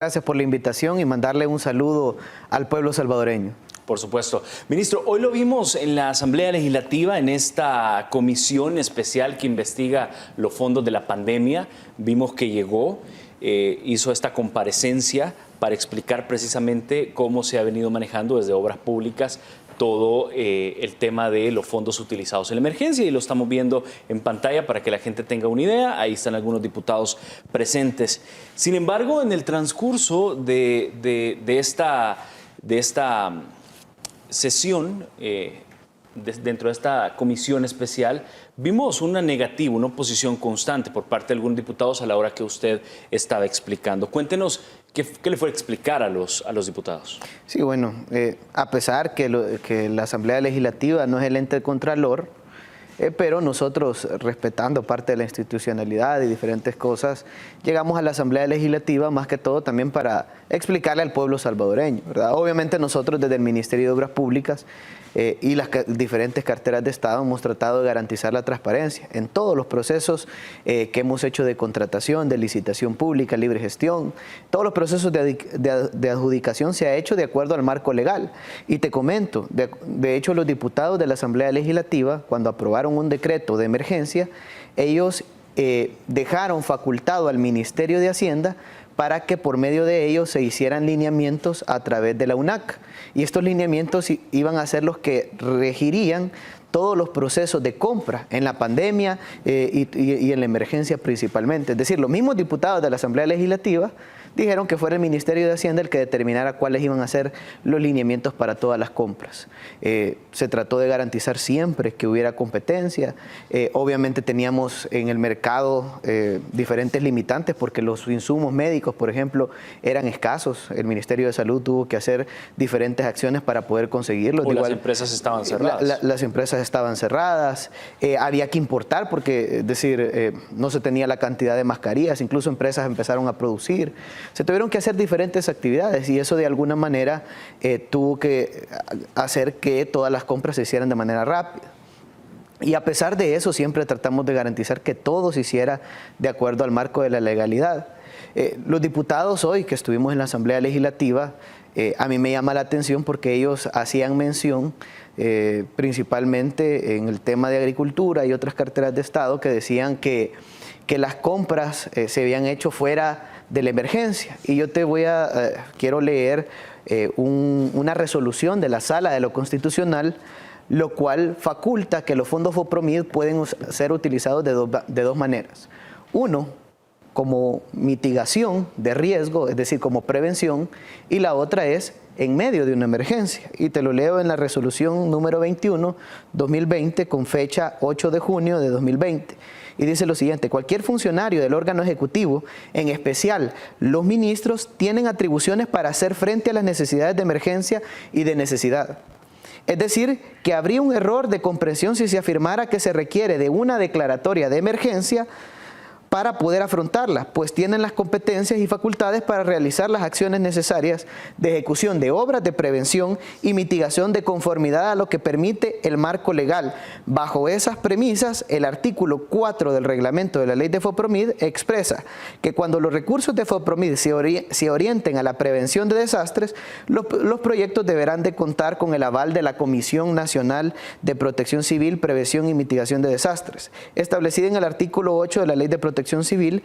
Gracias por la invitación y mandarle un saludo al pueblo salvadoreño. Por supuesto. Ministro, hoy lo vimos en la Asamblea Legislativa, en esta comisión especial que investiga los fondos de la pandemia. Vimos que llegó, hizo esta comparecencia para explicar precisamente cómo se ha venido manejando desde Obras Públicas todo el tema de los fondos utilizados en la emergencia, y lo estamos viendo en pantalla para que la gente tenga una idea. Ahí están algunos diputados presentes. Sin embargo, en el transcurso de esta sesión, dentro de esta comisión especial, vimos una negativa, una oposición constante por parte de algunos diputados a la hora que usted estaba explicando. Cuéntenos qué le fue a explicar a los diputados. Sí, bueno, a pesar que la Asamblea Legislativa no es el ente contralor, pero nosotros, respetando parte de la institucionalidad y diferentes cosas, llegamos a la Asamblea Legislativa más que todo también para explicarle al pueblo salvadoreño, ¿verdad? Obviamente nosotros desde el Ministerio de Obras Públicas y las diferentes carteras de Estado hemos tratado de garantizar la transparencia en todos los procesos que hemos hecho de contratación, de licitación pública, libre gestión. Todos los procesos de adjudicación se ha hecho de acuerdo al marco legal. Y te comento, de hecho los diputados de la Asamblea Legislativa, cuando aprobaron un decreto de emergencia, ellos dejaron facultado al Ministerio de Hacienda para que por medio de ellos se hicieran lineamientos a través de la UNAC. Y estos lineamientos iban a ser los que regirían todos los procesos de compra en la pandemia y en la emergencia principalmente. Es decir, los mismos diputados de la Asamblea Legislativa dijeron que fuera el Ministerio de Hacienda el que determinara cuáles iban a ser los lineamientos para todas las compras. Se trató de garantizar siempre que hubiera competencia. Obviamente teníamos en el mercado diferentes limitantes porque los insumos médicos, por ejemplo, eran escasos. El Ministerio de Salud tuvo que hacer diferentes acciones para poder conseguirlos. O las empresas estaban cerradas. Las empresas estaban cerradas. Había que importar porque, es decir, no se tenía la cantidad de mascarillas. Incluso empresas empezaron a producir. Se tuvieron que hacer diferentes actividades y eso de alguna manera tuvo que hacer que todas las compras se hicieran de manera rápida. Y a pesar de eso siempre tratamos de garantizar que todo se hiciera de acuerdo al marco de la legalidad. Los diputados hoy que estuvimos en la Asamblea Legislativa, a mí me llama la atención porque ellos hacían mención principalmente en el tema de agricultura y otras carteras de Estado que decían que las compras se habían hecho fuera de la emergencia. Y yo quiero leer una resolución de la Sala de lo Constitucional, lo cual faculta que los fondos FOPROMID pueden ser utilizados de dos maneras. Uno, como mitigación de riesgo, es decir, como prevención, y la otra es en medio de una emergencia. Y te lo leo en la resolución número 21/2020 con fecha 8 de junio de 2020. Y dice lo siguiente: cualquier funcionario del órgano ejecutivo, en especial los ministros, tienen atribuciones para hacer frente a las necesidades de emergencia y de necesidad. Es decir, que habría un error de comprensión si se afirmara que se requiere de una declaratoria de emergencia para poder afrontarla, pues tienen las competencias y facultades para realizar las acciones necesarias de ejecución de obras de prevención y mitigación de conformidad a lo que permite el marco legal. Bajo esas premisas, el artículo 4 del reglamento de la ley de FOPROMID expresa que cuando los recursos de FOPROMID se orienten a la prevención de desastres, los proyectos deberán de contar con el aval de la Comisión Nacional de Protección Civil, Prevención y Mitigación de Desastres, establecida en el artículo 8 de la ley de Protección Civil,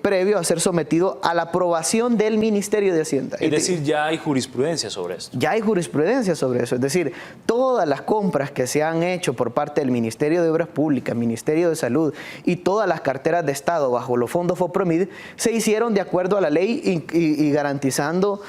previo a ser sometido a la aprobación del Ministerio de Hacienda. Es decir, ya hay jurisprudencia sobre esto. Ya hay jurisprudencia sobre eso. Es decir, todas las compras que se han hecho por parte del Ministerio de Obras Públicas, Ministerio de Salud y todas las carteras de Estado bajo los fondos FOPROMID se hicieron de acuerdo a la ley y garantizando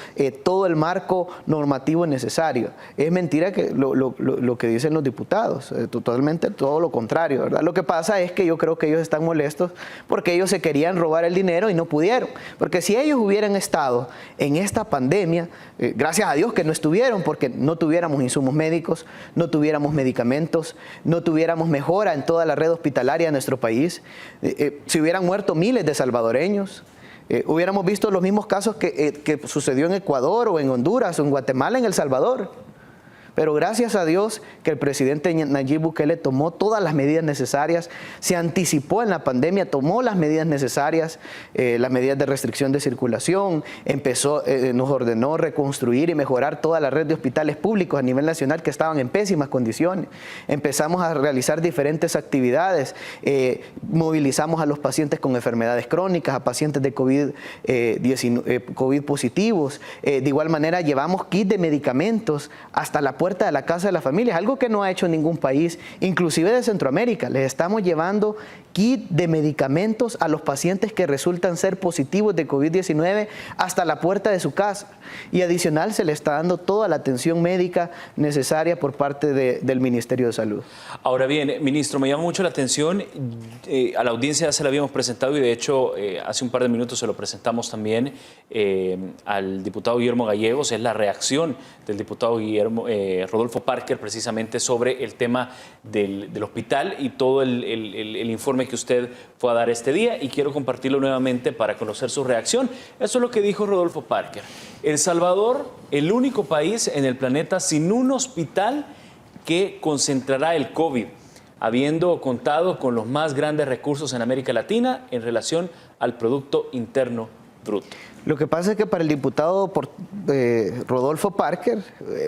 todo el marco normativo necesario. Es mentira que lo que dicen los diputados, totalmente todo lo contrario, ¿verdad? Lo que pasa es que yo creo que ellos están molestos porque ellos se querían robar el dinero y no pudieron. Porque si ellos hubieran estado en esta pandemia, gracias a Dios que no estuvieron, porque no tuviéramos insumos médicos, no tuviéramos medicamentos, no tuviéramos mejora en toda la red hospitalaria de nuestro país, se hubieran muerto miles de salvadoreños. Hubiéramos visto los mismos casos que sucedió en Ecuador o en Honduras o en Guatemala, en El Salvador. Pero gracias a Dios que el presidente Nayib Bukele tomó todas las medidas necesarias, se anticipó en la pandemia, tomó las medidas necesarias, las medidas de restricción de circulación, nos ordenó reconstruir y mejorar toda la red de hospitales públicos a nivel nacional que estaban en pésimas condiciones. Empezamos a realizar diferentes actividades, movilizamos a los pacientes con enfermedades crónicas, a pacientes de COVID positivos. De igual manera llevamos kits de medicamentos hasta la puerta de la casa de la familia, algo que no ha hecho ningún país, inclusive de Centroamérica. Les estamos llevando kit de medicamentos a los pacientes que resultan ser positivos de COVID-19 hasta la puerta de su casa. Y adicional se le está dando toda la atención médica necesaria por parte del Ministerio de Salud. Ahora bien, ministro, me llama mucho la atención, a la audiencia ya se la habíamos presentado y de hecho hace un par de minutos se lo presentamos también al diputado Guillermo Gallegos, es la reacción del diputado Rodolfo Parker precisamente sobre el tema del hospital y todo el informe que usted fue a dar este día, y quiero compartirlo nuevamente para conocer su reacción. Eso es lo que dijo Rodolfo Parker. El Salvador, el único país en el planeta sin un hospital que concentrará el COVID, habiendo contado con los más grandes recursos en América Latina en relación al Producto Interno Bruto. Lo que pasa es que para el diputado Rodolfo Parker,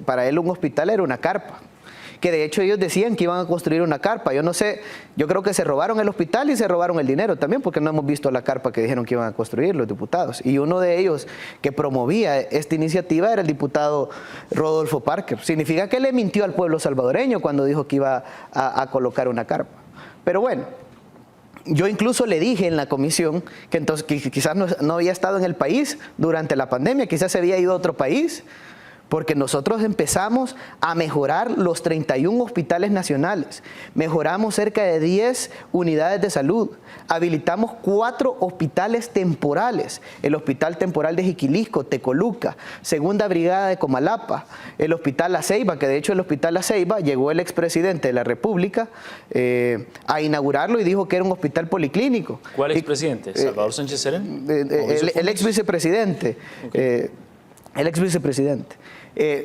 para él un hospital era una carpa, que de hecho ellos decían que iban a construir una carpa. Yo no sé, yo creo que se robaron el hospital y se robaron el dinero también, porque no hemos visto la carpa que dijeron que iban a construir los diputados. Y uno de ellos que promovía esta iniciativa era el diputado Rodolfo Parker. Significa que le mintió al pueblo salvadoreño cuando dijo que iba a colocar una carpa. Pero bueno, yo incluso le dije en la comisión que entonces que quizás no había estado en el país durante la pandemia, quizás se había ido a otro país, porque nosotros empezamos a mejorar los 31 hospitales nacionales, mejoramos cerca de 10 unidades de salud, habilitamos 4 hospitales temporales, el Hospital Temporal de Jiquilisco, Tecoluca, Segunda Brigada de Comalapa, el Hospital La Ceiba, que de hecho el Hospital La Ceiba llegó el expresidente de la República a inaugurarlo y dijo que era un hospital policlínico. ¿Cuál expresidente? ¿Salvador Sánchez Serén? El exvicepresidente. Okay. El exvicepresidente.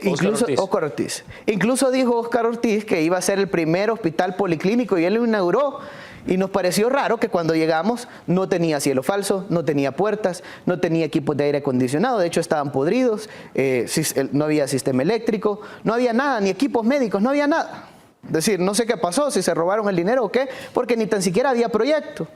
Incluso Óscar Ortiz. Incluso dijo Óscar Ortiz que iba a ser el primer hospital policlínico y él lo inauguró. Y nos pareció raro que cuando llegamos no tenía cielo falso, no tenía puertas, no tenía equipos de aire acondicionado, de hecho estaban podridos, no había sistema eléctrico, no había nada, ni equipos médicos, no había nada. Es decir, no sé qué pasó, si se robaron el dinero o qué, porque ni tan siquiera había proyecto.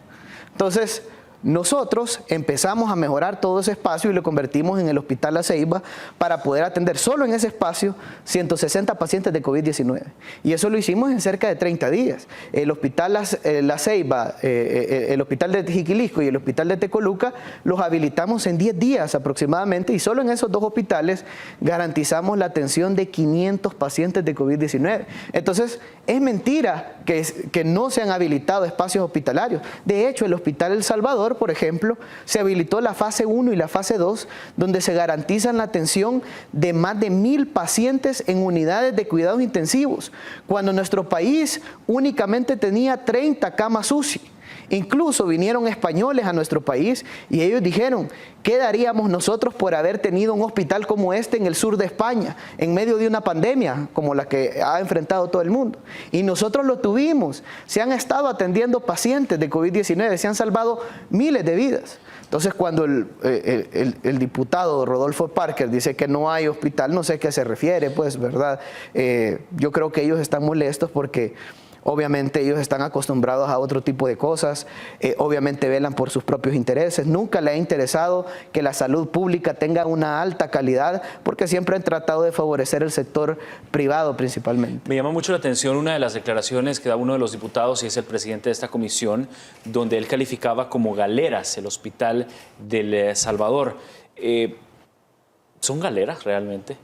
Entonces, nosotros empezamos a mejorar todo ese espacio y lo convertimos en el Hospital La Ceiba para poder atender solo en ese espacio 160 pacientes de COVID-19. Y eso lo hicimos en cerca de 30 días. El Hospital La Ceiba, el Hospital de Jiquilisco y el Hospital de Tecoluca los habilitamos en 10 días aproximadamente, y solo en esos 2 hospitales garantizamos la atención de 500 pacientes de COVID-19. Entonces, es mentira que no se han habilitado espacios hospitalarios. De hecho, el Hospital El Salvador, por ejemplo, se habilitó la fase 1 y la fase 2, donde se garantizan la atención de más de 1000 pacientes en unidades de cuidados intensivos, cuando nuestro país únicamente tenía 30 camas UCI. Incluso vinieron españoles a nuestro país y ellos dijeron, ¿qué daríamos nosotros por haber tenido un hospital como este en el sur de España, en medio de una pandemia como la que ha enfrentado todo el mundo? Y nosotros lo tuvimos. Se han estado atendiendo pacientes de COVID-19, se han salvado miles de vidas. Entonces, cuando el diputado Rodolfo Parker dice que no hay hospital, no sé a qué se refiere, pues, ¿verdad? Yo creo que ellos están molestos porque obviamente ellos están acostumbrados a otro tipo de cosas, obviamente velan por sus propios intereses. Nunca le ha interesado que la salud pública tenga una alta calidad, porque siempre han tratado de favorecer el sector privado principalmente. Me llama mucho la atención una de las declaraciones que da uno de los diputados, y es el presidente de esta comisión, donde él calificaba como galeras el Hospital del Salvador. ¿Son galeras realmente?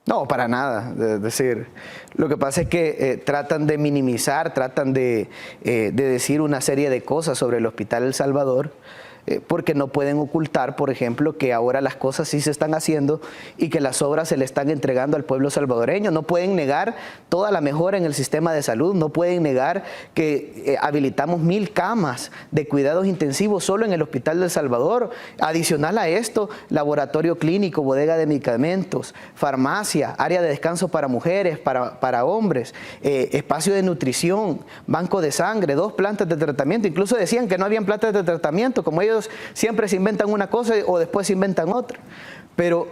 No, para nada. Es decir, lo que pasa es que tratan de minimizar, tratan de decir una serie de cosas sobre el Hospital El Salvador, porque no pueden ocultar, por ejemplo, que ahora las cosas sí se están haciendo y que las obras se le están entregando al pueblo salvadoreño. No pueden negar toda la mejora en el sistema de salud, no pueden negar que habilitamos 1000 camas de cuidados intensivos solo en el Hospital del Salvador. Adicional a esto, laboratorio clínico, bodega de medicamentos, farmacia, área de descanso para mujeres, para hombres, espacio de nutrición, banco de sangre, 2 plantas de tratamiento. Incluso decían que no habían plantas de tratamiento, como ellos siempre se inventan una cosa o después se inventan otra. Pero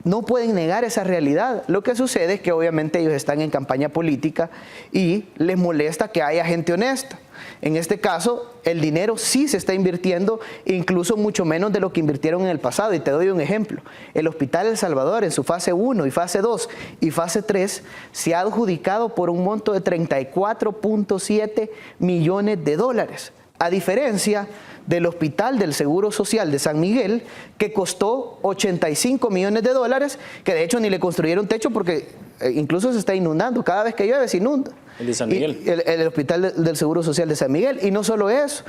no pueden negar esa realidad. Lo que sucede es que obviamente ellos están en campaña política y les molesta que haya gente honesta. En este caso, el dinero sí se está invirtiendo, incluso mucho menos de lo que invirtieron en el pasado. Y te doy un ejemplo. El Hospital El Salvador, en su fase 1 y fase 2 y fase 3, se ha adjudicado por un monto de 34.7 millones de dólares. A diferencia del Hospital del Seguro Social de San Miguel, que costó 85 millones de dólares, que de hecho ni le construyeron techo porque incluso se está inundando. Cada vez que llueve se inunda. El de San Miguel. El Hospital del Seguro Social de San Miguel. Y no solo eso,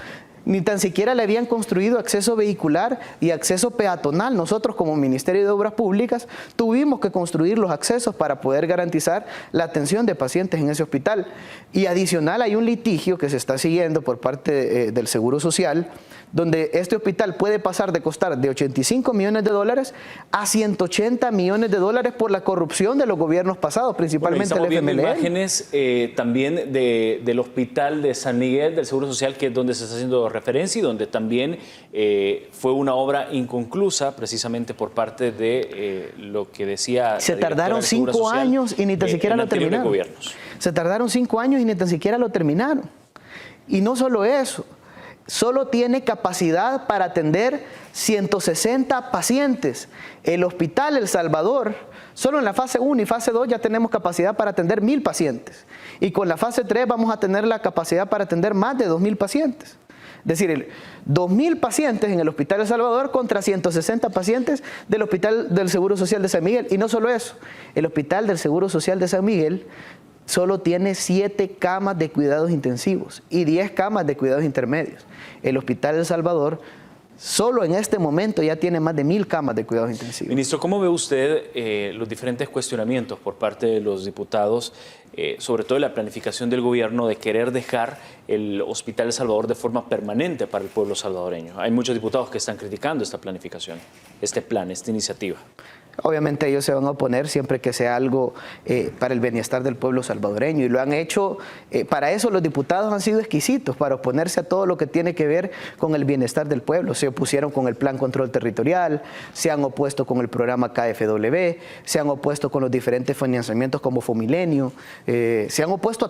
ni tan siquiera le habían construido acceso vehicular y acceso peatonal. Nosotros como Ministerio de Obras Públicas tuvimos que construir los accesos para poder garantizar la atención de pacientes en ese hospital. Y adicional hay un litigio que se está siguiendo por parte del Seguro Social, donde este hospital puede pasar de costar de 85 millones de dólares a 180 millones de dólares por la corrupción de los gobiernos pasados, principalmente el FMLN. Viendo imágenes también del Hospital de San Miguel, del Seguro Social, que es donde se está haciendo referencia y donde también fue una obra inconclusa precisamente por parte de lo que decía. Se tardaron 5 años y ni tan siquiera lo terminaron. Se tardaron 5 años y ni tan siquiera lo terminaron. Y no solo eso, solo tiene capacidad para atender 160 pacientes. El Hospital El Salvador, solo en la fase 1 y fase 2 ya tenemos capacidad para atender 1000 pacientes. Y con la fase 3 vamos a tener la capacidad para atender más de 2000 pacientes. Es decir, 2000 pacientes en el Hospital El Salvador contra 160 pacientes del Hospital del Seguro Social de San Miguel. Y no solo eso, el Hospital del Seguro Social de San Miguel solo tiene 7 camas de cuidados intensivos y 10 camas de cuidados intermedios. El Hospital El Salvador solo en este momento ya tiene más de 1000 camas de cuidados intensivos. Ministro, ¿cómo ve usted los diferentes cuestionamientos por parte de los diputados, sobre todo la planificación del gobierno de querer dejar el Hospital El Salvador de forma permanente para el pueblo salvadoreño? Hay muchos diputados que están criticando esta planificación, este plan, esta iniciativa. Obviamente ellos se van a oponer siempre que sea algo para el bienestar del pueblo salvadoreño y lo han hecho, para eso los diputados han sido exquisitos, para oponerse a todo lo que tiene que ver con el bienestar del pueblo. Se opusieron con el Plan Control Territorial, se han opuesto con el programa KFW, se han opuesto con los diferentes financiamientos como Fomilenio, se han opuesto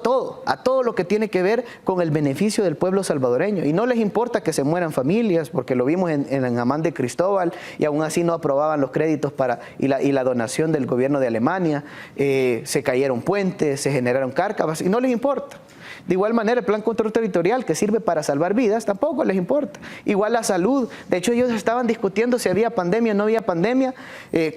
a todo lo que tiene que ver con el beneficio del pueblo salvadoreño y no les importa que se mueran familias, porque lo vimos en Amán de Cristóbal y aún así no aprobaban los créditos y la donación del gobierno de Alemania, se cayeron puentes, se generaron cárcavas y no les importa. De igual manera, el Plan Control Territorial, que sirve para salvar vidas, tampoco les importa. Igual la salud. De hecho, ellos estaban discutiendo si había pandemia o no había pandemia,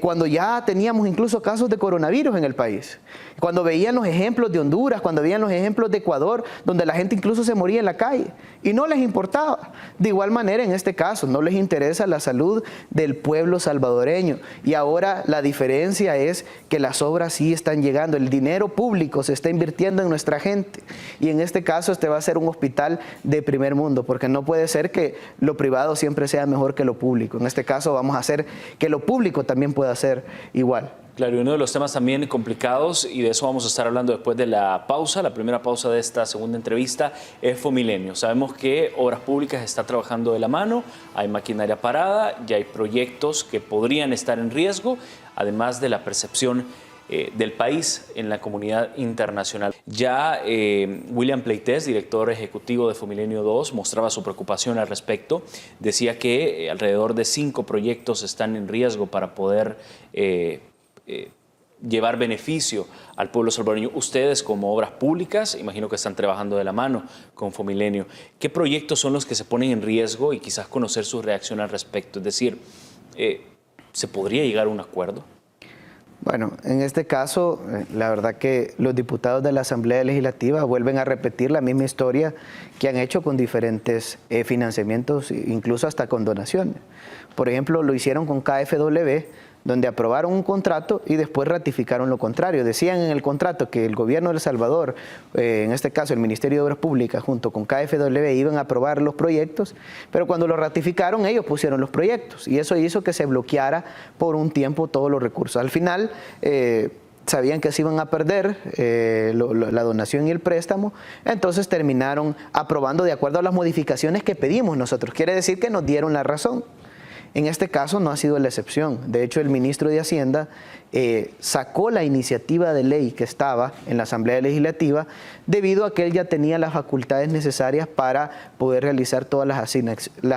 cuando ya teníamos incluso casos de coronavirus en el país. Cuando veían los ejemplos de Honduras, cuando veían los ejemplos de Ecuador, donde la gente incluso se moría en la calle. Y no les importaba. De igual manera, en este caso, no les interesa la salud del pueblo salvadoreño. Y ahora la diferencia es que las obras sí están llegando. El dinero público se está invirtiendo en nuestra gente. Y en este caso este va a ser un hospital de primer mundo, porque no puede ser que lo privado siempre sea mejor que lo público. En este caso vamos a hacer que lo público también pueda ser igual. Claro, y uno de los temas también complicados, y de eso vamos a estar hablando después de la pausa, la primera pausa de esta segunda entrevista, es Fomilenio. Sabemos que Obras Públicas está trabajando de la mano, hay maquinaria parada, ya hay proyectos que podrían estar en riesgo, además de la percepción del país en la comunidad internacional. Ya William Pleites, director ejecutivo de Fomilenio 2, mostraba su preocupación al respecto. Decía que alrededor de 5 proyectos están en riesgo para poder llevar beneficio al pueblo salvadoreño. Ustedes como Obras Públicas, imagino que están trabajando de la mano con Fomilenio. ¿Qué proyectos son los que se ponen en riesgo y quizás conocer su reacción al respecto? Es decir, ¿se podría llegar a un acuerdo? Bueno, en este caso, la verdad que los diputados de la Asamblea Legislativa vuelven a repetir la misma historia que han hecho con diferentes financiamientos, incluso hasta con donaciones. Por ejemplo, lo hicieron con KfW, donde aprobaron un contrato y después ratificaron lo contrario. Decían en el contrato que el gobierno de El Salvador, en este caso el Ministerio de Obras Públicas junto con KfW, iban a aprobar los proyectos, pero cuando lo ratificaron ellos pusieron los proyectos y eso hizo que se bloqueara por un tiempo todos los recursos. Al final sabían que se iban a perder la donación y el préstamo, entonces terminaron aprobando de acuerdo a las modificaciones que pedimos nosotros. Quiere decir que nos dieron la razón. En este caso no ha sido la excepción. De hecho, el ministro de Hacienda sacó la iniciativa de ley que estaba en la Asamblea Legislativa debido a que él ya tenía las facultades necesarias para poder realizar todas las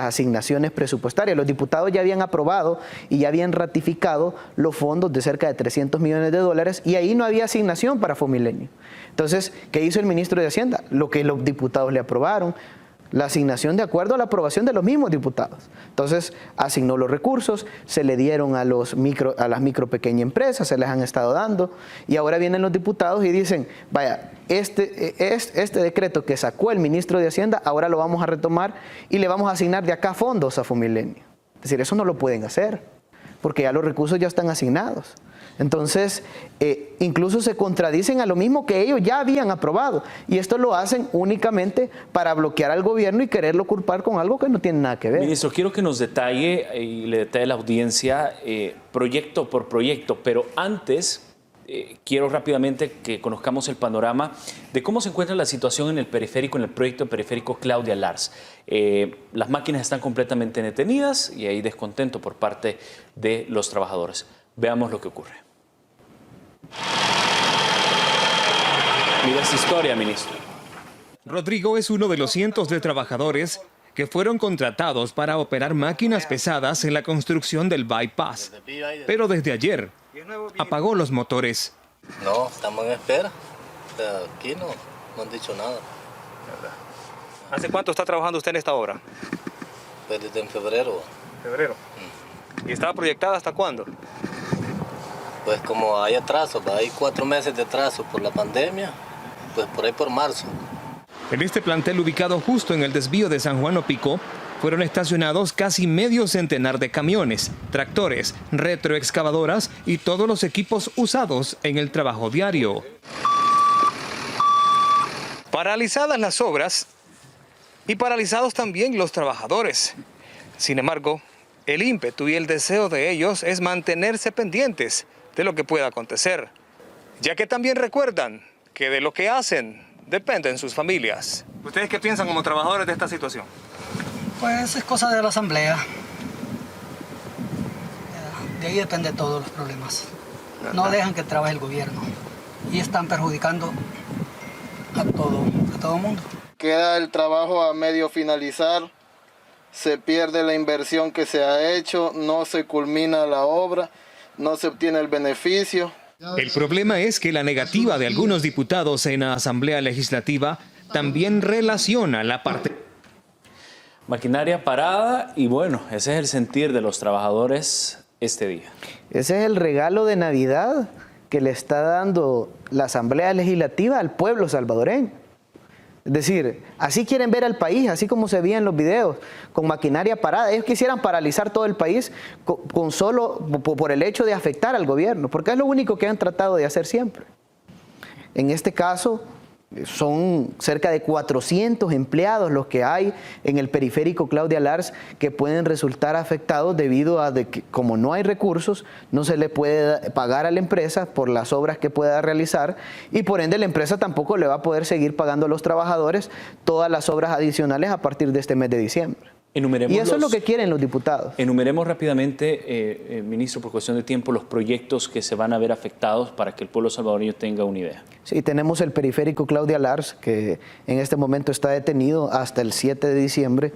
asignaciones presupuestarias. Los diputados ya habían aprobado y ya habían ratificado los fondos de cerca de 300 millones de dólares y ahí no había asignación para Fomilenio. Entonces, ¿qué hizo el ministro de Hacienda? Lo que los diputados le aprobaron. La asignación de acuerdo a la aprobación de los mismos diputados. Entonces, asignó los recursos, se le dieron a las micro pequeñas empresas, se les han estado dando, y ahora vienen los diputados y dicen, vaya, este decreto que sacó el ministro de Hacienda, ahora lo vamos a retomar y le vamos a asignar de acá fondos a Fomilenio. Es decir, eso no lo pueden hacer, porque ya los recursos ya están asignados. Entonces, incluso se contradicen a lo mismo que ellos ya habían aprobado. Y esto lo hacen únicamente para bloquear al gobierno y quererlo culpar con algo que no tiene nada que ver. Ministro, quiero que nos detalle y le detalle a la audiencia proyecto por proyecto, pero antes quiero rápidamente que conozcamos el panorama de cómo se encuentra la situación en el periférico, en el proyecto periférico Claudia Lars. Las máquinas están completamente detenidas y hay descontento por parte de los trabajadores. Veamos lo que ocurre. Mira esta historia, ministro. Rodrigo es uno de los cientos de trabajadores que fueron contratados para operar máquinas pesadas en la construcción del bypass. Pero desde ayer apagó los motores. No, estamos en espera. Aquí no han dicho nada. ¿Hace cuánto está trabajando usted en esta obra? Pues desde en febrero. Febrero. ¿Y estaba proyectada hasta cuándo? Pues como hay atraso, hay 4 meses de atraso por la pandemia, pues por ahí por marzo. En este plantel ubicado justo en el desvío de San Juan Opico, fueron estacionados casi medio centenar de camiones, tractores, retroexcavadoras y todos los equipos usados en el trabajo diario. Paralizadas las obras y paralizados también los trabajadores. Sin embargo, el ímpetu y el deseo de ellos es mantenerse pendientes de lo que pueda acontecer, ya que también recuerdan que de lo que hacen dependen sus familias. ¿Ustedes qué piensan como trabajadores de esta situación? Pues es cosa de la Asamblea. De ahí depende de todos los problemas. No dejan que trabaje el gobierno y están perjudicando a todo mundo. Queda el trabajo a medio finalizar, se pierde la inversión que se ha hecho, no se culmina la obra, no se obtiene el beneficio. El problema es que la negativa de algunos diputados en la Asamblea Legislativa también relaciona la parte. Maquinaria parada y bueno, ese es el sentir de los trabajadores este día. Ese es el regalo de Navidad que le está dando la Asamblea Legislativa al pueblo salvadoreño. Es decir, así quieren ver al país, así como se veía en los videos, con maquinaria parada. Ellos quisieran paralizar todo el país por el hecho de afectar al gobierno, porque es lo único que han tratado de hacer siempre. En este caso, son cerca de 400 empleados los que hay en el periférico Claudia Lars que pueden resultar afectados debido a que como no hay recursos, no se le puede pagar a la empresa por las obras que pueda realizar y por ende la empresa tampoco le va a poder seguir pagando a los trabajadores todas las obras adicionales a partir de este mes de diciembre. Y eso es lo que quieren los diputados. Enumeremos rápidamente, ministro, por cuestión de tiempo, los proyectos que se van a ver afectados para que el pueblo salvadoreño tenga una idea. Sí, tenemos el periférico Claudia Lars, que en este momento está detenido hasta el 7 de diciembre.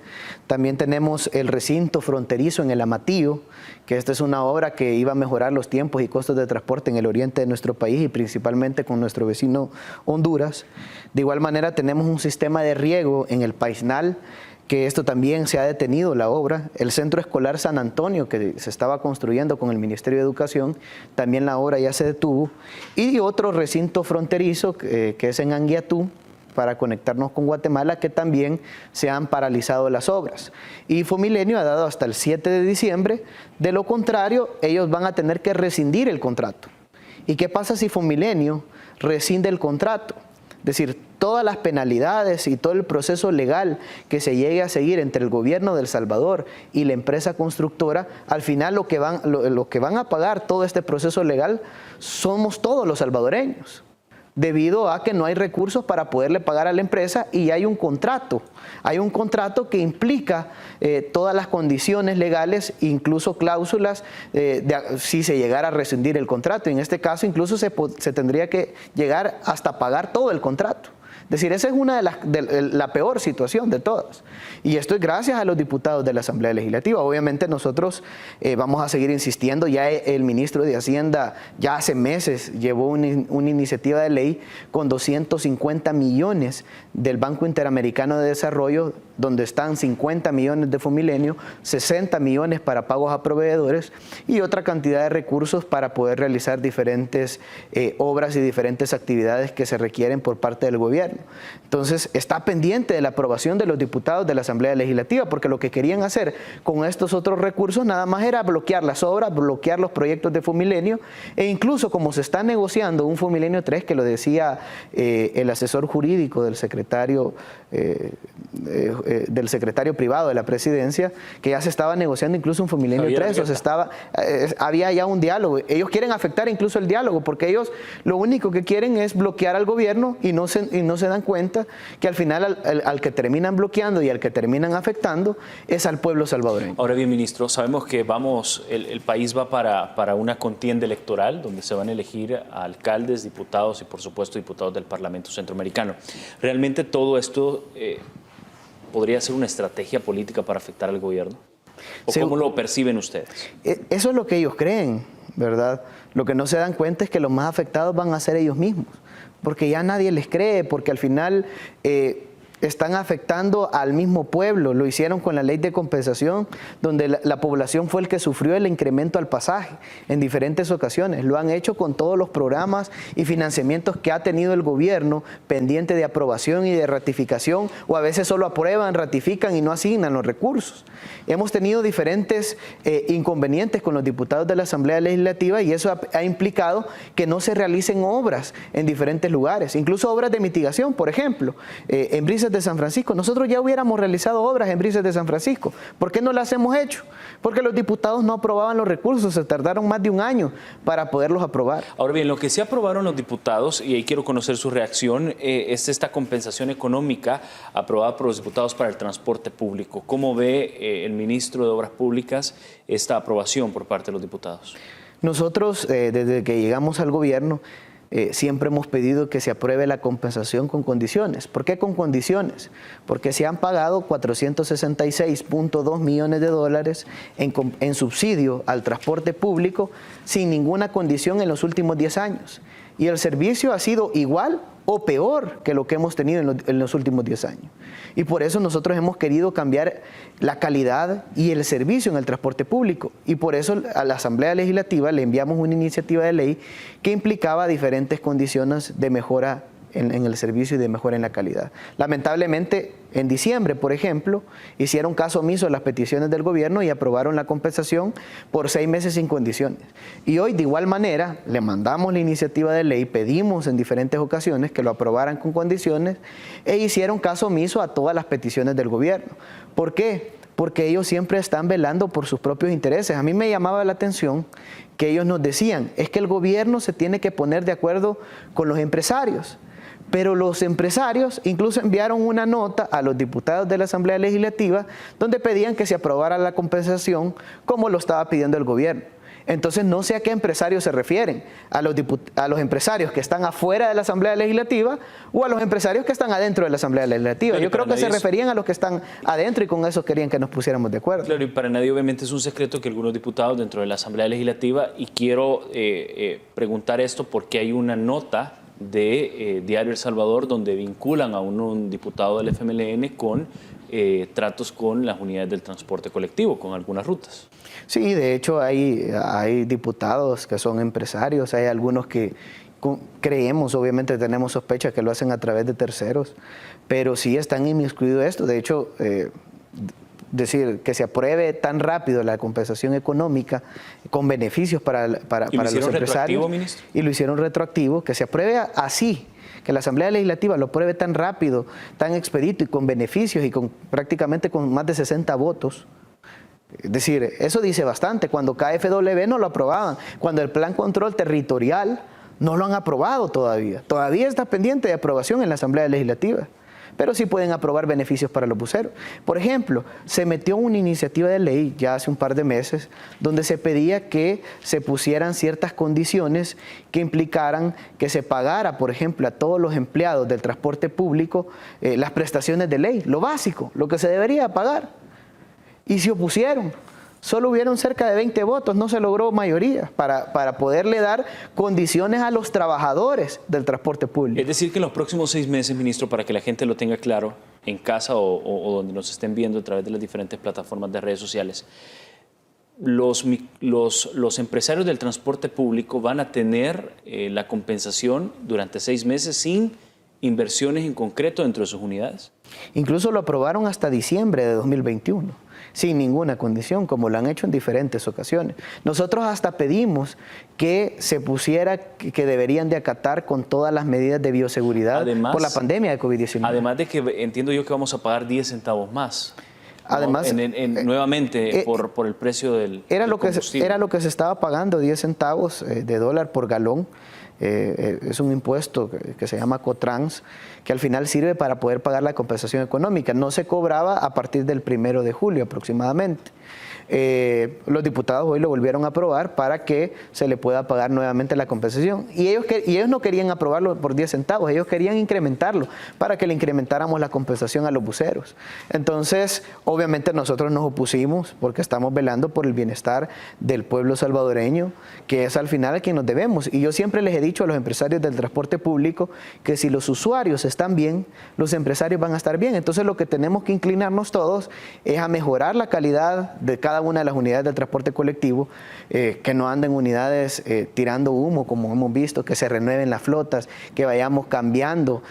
También tenemos el recinto fronterizo en el Amatillo, que esta es una obra que iba a mejorar los tiempos y costos de transporte en el oriente de nuestro país y principalmente con nuestro vecino Honduras. De igual manera tenemos un sistema de riego en el Paisnal, que esto también se ha detenido la obra. El Centro Escolar San Antonio, que se estaba construyendo con el Ministerio de Educación, también la obra ya se detuvo. Y otro recinto fronterizo, que es en Anguiatú, para conectarnos con Guatemala, que también se han paralizado las obras. Y Fomilenio ha dado hasta el 7 de diciembre, de lo contrario, ellos van a tener que rescindir el contrato. ¿Y qué pasa si Fomilenio rescinde el contrato? Es decir, todas las penalidades y todo el proceso legal que se llegue a seguir entre el gobierno de El Salvador y la empresa constructora, al final lo que van a pagar todo este proceso legal somos todos los salvadoreños, debido a que no hay recursos para poderle pagar a la empresa y hay un contrato. Hay un contrato que implica todas las condiciones legales, incluso cláusulas, si se llegara a rescindir el contrato. En este caso, incluso se tendría que llegar hasta pagar todo el contrato. Es decir, esa es una de la peor situación de todas. Y esto es gracias a los diputados de la Asamblea Legislativa. Obviamente nosotros vamos a seguir insistiendo. Ya el ministro de Hacienda ya hace meses llevó una iniciativa de ley con 250 millones del Banco Interamericano de Desarrollo, donde están 50 millones de Fomilenio, 60 millones para pagos a proveedores y otra cantidad de recursos para poder realizar diferentes obras y diferentes actividades que se requieren por parte del gobierno. Entonces, está pendiente de la aprobación de los diputados de la Asamblea Legislativa, porque lo que querían hacer con estos otros recursos nada más era bloquear las obras, bloquear los proyectos de Fomilenio, e incluso como se está negociando un Fomilenio 3, que lo decía el asesor jurídico del secretario privado de la presidencia, que ya se estaba negociando incluso un Fomilenio 3, o se había ya un diálogo. Ellos quieren afectar incluso el diálogo, porque ellos lo único que quieren es bloquear al gobierno y no se dan cuenta que al final al que terminan bloqueando y al que terminan afectando es al pueblo salvadoreño. Ahora bien, ministro, sabemos que el país va para una contienda electoral donde se van a elegir a alcaldes, diputados y por supuesto diputados del Parlamento Centroamericano. ¿Realmente todo esto podría ser una estrategia política para afectar al gobierno? ¿O cómo lo perciben ustedes? Eso es lo que ellos creen, ¿verdad? Lo que no se dan cuenta es que los más afectados van a ser ellos mismos, porque ya nadie les cree, porque al final están afectando al mismo pueblo. Lo hicieron con la ley de compensación, donde la población fue el que sufrió el incremento al pasaje en diferentes ocasiones. Lo han hecho con todos los programas y financiamientos que ha tenido el gobierno pendiente de aprobación y de ratificación, o a veces solo aprueban, ratifican y no asignan los recursos. Hemos tenido diferentes inconvenientes con los diputados de la Asamblea Legislativa, y eso ha implicado que no se realicen obras en diferentes lugares, incluso obras de mitigación. Por ejemplo, en Brisas de San Francisco, nosotros ya hubiéramos realizado obras en Brisas de San Francisco. ¿Por qué no las hemos hecho? Porque los diputados no aprobaban los recursos, se tardaron más de un año para poderlos aprobar. Ahora bien, lo que sí aprobaron los diputados, y ahí quiero conocer su reacción, es esta compensación económica aprobada por los diputados para el transporte público. ¿Cómo ve el ministro de Obras Públicas esta aprobación por parte de los diputados? Nosotros, desde que llegamos al gobierno, siempre hemos pedido que se apruebe la compensación con condiciones. ¿Por qué con condiciones? Porque se han pagado 466.2 millones de dólares en subsidio al transporte público sin ninguna condición en los últimos 10 años. Y el servicio ha sido igual o peor que lo que hemos tenido en los últimos 10 años. Y por eso nosotros hemos querido cambiar la calidad y el servicio en el transporte público. Y por eso a la Asamblea Legislativa le enviamos una iniciativa de ley que implicaba diferentes condiciones de mejora en el servicio y de mejora en la calidad. Lamentablemente, en diciembre, por ejemplo, hicieron caso omiso a las peticiones del gobierno y aprobaron la compensación por 6 meses sin condiciones. Y hoy, de igual manera, le mandamos la iniciativa de ley, pedimos en diferentes ocasiones que lo aprobaran con condiciones e hicieron caso omiso a todas las peticiones del gobierno. ¿Por qué? Porque ellos siempre están velando por sus propios intereses. A mí me llamaba la atención que ellos nos decían, es que el gobierno se tiene que poner de acuerdo con los empresarios. Pero los empresarios incluso enviaron una nota a los diputados de la Asamblea Legislativa donde pedían que se aprobara la compensación como lo estaba pidiendo el gobierno. Entonces no sé a qué empresarios se refieren, a los empresarios que están afuera de la Asamblea Legislativa o a los empresarios que están adentro de la Asamblea Legislativa. Claro, yo creo que se referían a los que están adentro y con eso querían que nos pusiéramos de acuerdo. Claro, y para nadie obviamente es un secreto que algunos diputados dentro de la Asamblea Legislativa, y quiero preguntar esto porque hay una nota de Diario El Salvador donde vinculan a un diputado del FMLN con tratos con las unidades del transporte colectivo, con algunas rutas. Sí, de hecho hay diputados que son empresarios, hay algunos que creemos, obviamente tenemos sospechas que lo hacen a través de terceros, pero sí están inmiscuidos esto. De hecho, decir que se apruebe tan rápido la compensación económica con beneficios para los empresarios, ministro, y lo hicieron retroactivo, que se apruebe así, que la Asamblea Legislativa lo apruebe tan rápido, tan expedito y con beneficios y prácticamente con más de 60 votos. Es decir, eso dice bastante. Cuando KfW no lo aprobaban, cuando el Plan Control Territorial no lo han aprobado todavía. Todavía está pendiente de aprobación en la Asamblea Legislativa. Pero sí pueden aprobar beneficios para los buceros. Por ejemplo, se metió una iniciativa de ley ya hace un par de meses donde se pedía que se pusieran ciertas condiciones que implicaran que se pagara, por ejemplo, a todos los empleados del transporte público las prestaciones de ley, lo básico, lo que se debería pagar. Y se opusieron. Solo hubieron cerca de 20 votos, no se logró mayoría para poderle dar condiciones a los trabajadores del transporte público. Es decir, que en los próximos 6 meses, ministro, para que la gente lo tenga claro, en casa o donde nos estén viendo a través de las diferentes plataformas de redes sociales, los empresarios del transporte público van a tener la compensación durante 6 meses sin inversiones en concreto dentro de sus unidades. Incluso lo aprobaron hasta diciembre de 2021, sin ninguna condición, como lo han hecho en diferentes ocasiones. Nosotros hasta pedimos que se pusiera que deberían de acatar con todas las medidas de bioseguridad por la pandemia de COVID-19. Además de que entiendo yo que vamos a pagar 10 centavos más. Además, nuevamente por el precio del combustible. Era lo que se estaba pagando, 10 centavos de dólar por galón. Es un impuesto que se llama Cotrans, que al final sirve para poder pagar la compensación económica. No se cobraba a partir del 1 de julio aproximadamente. Los diputados hoy lo volvieron a aprobar para que se le pueda pagar nuevamente la compensación. Y ellos no querían aprobarlo por 10 centavos, ellos querían incrementarlo para que le incrementáramos la compensación a los buceros. Entonces, obviamente nosotros nos opusimos porque estamos velando por el bienestar del pueblo salvadoreño, que es al final a quien nos debemos. Y yo siempre les he dicho a los empresarios del transporte público que si los usuarios están bien, los empresarios van a estar bien. Entonces, lo que tenemos que inclinarnos todos es a mejorar la calidad de cada una de las unidades del transporte colectivo, que no anden unidades tirando humo, como hemos visto, que se renueven las flotas, que vayamos cambiando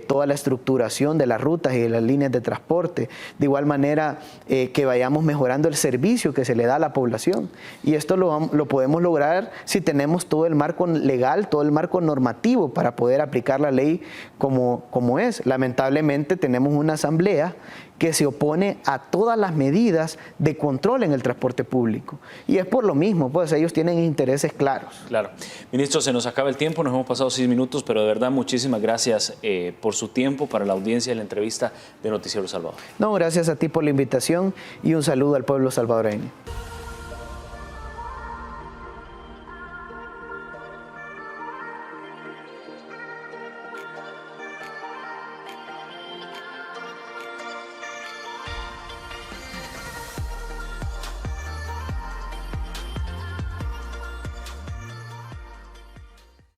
toda la estructuración de las rutas y de las líneas de transporte, de igual manera que vayamos mejorando el servicio que se le da a la población. Y esto lo podemos lograr si tenemos todo el marco legal, todo el marco normativo para poder aplicar la ley como es. Lamentablemente tenemos una asamblea que se opone a todas las medidas de control en el transporte público. Y es por lo mismo, pues ellos tienen intereses claros. Claro. Ministro, se nos acaba el tiempo, nos hemos pasado 6 minutos, pero de verdad muchísimas gracias por su tiempo, para la audiencia de la entrevista de Noticiero Salvador. No, gracias a ti por la invitación y un saludo al pueblo salvadoreño.